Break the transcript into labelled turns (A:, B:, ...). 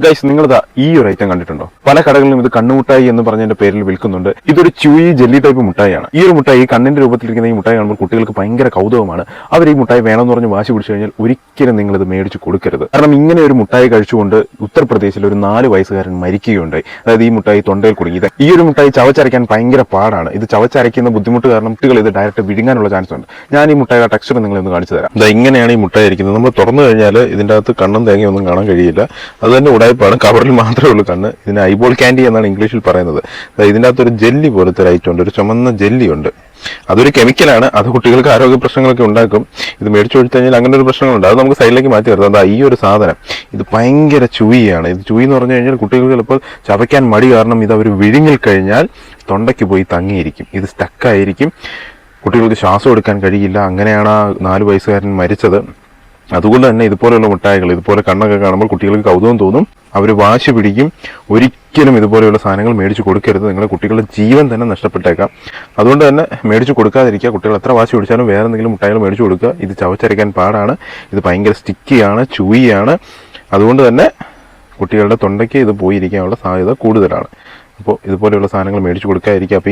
A: Guys, നിങ്ങളിതാ ഈ ഒരു item കണ്ടിട്ടുണ്ടോ? പല കടകളിലും ഇത് കണ്ണുമുട്ടായി എന്ന് പറഞ്ഞതിന്റെ പേരിൽ വിൽക്കുന്നുണ്ട്. ഇതൊരു ച്യൂയി ജെല്ലി ടൈപ്പ് മുട്ടായിയാണ്. ഈ ഒരു മുട്ടായി കണ്ണിന്റെ രൂപത്തിലിരിക്കുന്ന ഈ മുട്ടായി കാണുമ്പോൾ കുട്ടികൾക്ക് ഭയങ്കര കൗതുകമാണ്. അവർ ഈ മുട്ടായി വേണമെന്ന് പറഞ്ഞ് വാശി പിടിച്ചു കഴിഞ്ഞാൽ ഒരിക്കലും നിങ്ങൾ ഇത് മേടിച്ച് കൊടുക്കരുത്. കാരണം ഇങ്ങനെ ഒരു മുട്ടായി കഴിച്ചുകൊണ്ട് ഉത്തർപ്രദേശിൽ ഒരു 4 വയസ്സുകാരൻ മരിക്കുകയുണ്ടായി. അതായത് ഈ മുട്ടായി തൊണ്ടയിൽ കുടുങ്ങി. ഈ ഒരു മുട്ടായി ചവച്ചരയ്ക്കാൻ ഭയങ്കര പാടാണ്. ഇത് ചവച്ചരയ്ക്കുന്ന ബുദ്ധിമുട്ട് കാരണം കുട്ടികൾ ഇത് ഡയറക്റ്റ് വിഴുങ്ങാനുള്ള ചാൻസ് ഉണ്ട്. ഞാൻ ഈ മുട്ടായി ടെക്സ്ചർ നിങ്ങളെ ഒന്ന് കാണിച്ചു തരാം. ഇങ്ങനെയാണ് ഈ മുട്ടായി ഇരിക്കുന്നത്. നമ്മൾ തുറന്നു കഴിഞ്ഞാൽ ഇതിന്റെ അകത്ത് കണ്ണും തേങ്ങയൊന്നും കാണാൻ കഴിയില്ല. അത് തന്നെ ഉടായ്പാണ്. കവറിൽ മാത്രമേ ഉള്ളൂ കണ്ണ്. ഇതിന് ഐബോൾ ക്യാൻഡി എന്നാണ് ഇംഗ്ലീഷിൽ പറയുന്നത്. ഇതിന്റെ അകത്തൊരു ജെല്ലി പോലത്തെ ഒരു ഐറ്റം ഉണ്ട്, ഒരു ചുമന്ന ജെല്ലി ഉണ്ട്. അതൊരു കെമിക്കലാണ്. അത് കുട്ടികൾക്ക് ആരോഗ്യ പ്രശ്നങ്ങളൊക്കെ ഉണ്ടാക്കും. ഇത് മേടിച്ചു കൊടുത്തു കഴിഞ്ഞാൽ അങ്ങനെ ഒരു പ്രശ്നങ്ങളുണ്ട്. അത് നമുക്ക് സൈഡിലേക്ക് മാറ്റി നിർത്താം. അതാ ഈ ഒരു സാധനം, ഇത് ഭയങ്കര ചുയിയാണ്. ഇത് ചുയി എന്ന് പറഞ്ഞു കഴിഞ്ഞാൽ കുട്ടികൾക്ക് ചിലപ്പോൾ ചവയ്ക്കാൻ മടി കാരണം ഇത് അവർ വിഴുങ്ങിൽ കഴിഞ്ഞാൽ തൊണ്ടയ്ക്ക് പോയി തങ്ങിയിരിക്കും. ഇത് സ്റ്റക്കായിരിക്കും. കുട്ടികൾക്ക് ശ്വാസം എടുക്കാൻ കഴിയില്ല. അങ്ങനെയാണ് ആ 4 വയസ്സുകാരൻ മരിച്ചത്. അതുകൊണ്ട് തന്നെ ഇതുപോലെയുള്ള മുട്ടായികൾ, ഇതുപോലെ കണ്ണൊക്കെ കാണുമ്പോൾ കുട്ടികൾക്ക് കൗതുകം തോന്നും. അവർ വാശി പിടിക്കും. ഒരിക്കലും ഇതുപോലെയുള്ള സാധനങ്ങൾ മേടിച്ച് കൊടുക്കരുത്. നിങ്ങളുടെ കുട്ടികളുടെ ജീവൻ തന്നെ നഷ്ടപ്പെട്ടേക്കാം. അതുകൊണ്ട് തന്നെ മേടിച്ച് കൊടുക്കാതിരിക്കുക. കുട്ടികൾ എത്ര വാശി പിടിച്ചാലും വേറെ എന്തെങ്കിലും മുട്ടായികൾ മേടിച്ച് കൊടുക്കുക. ഇത് ചവച്ചരയ്ക്കാൻ പാടാണ്. ഇത് ഭയങ്കര സ്റ്റിക്കിയാണ്, ചൂയിയാണ്. അതുകൊണ്ട് തന്നെ കുട്ടികളുടെ തൊണ്ടയ്ക്ക് ഇത് പോയിരിക്കാനുള്ള സാധ്യത കൂടുതലാണ്. അപ്പോൾ ഇതുപോലെയുള്ള സാധനങ്ങൾ മേടിച്ച് കൊടുക്കാതിരിക്കുക. അപ്പോൾ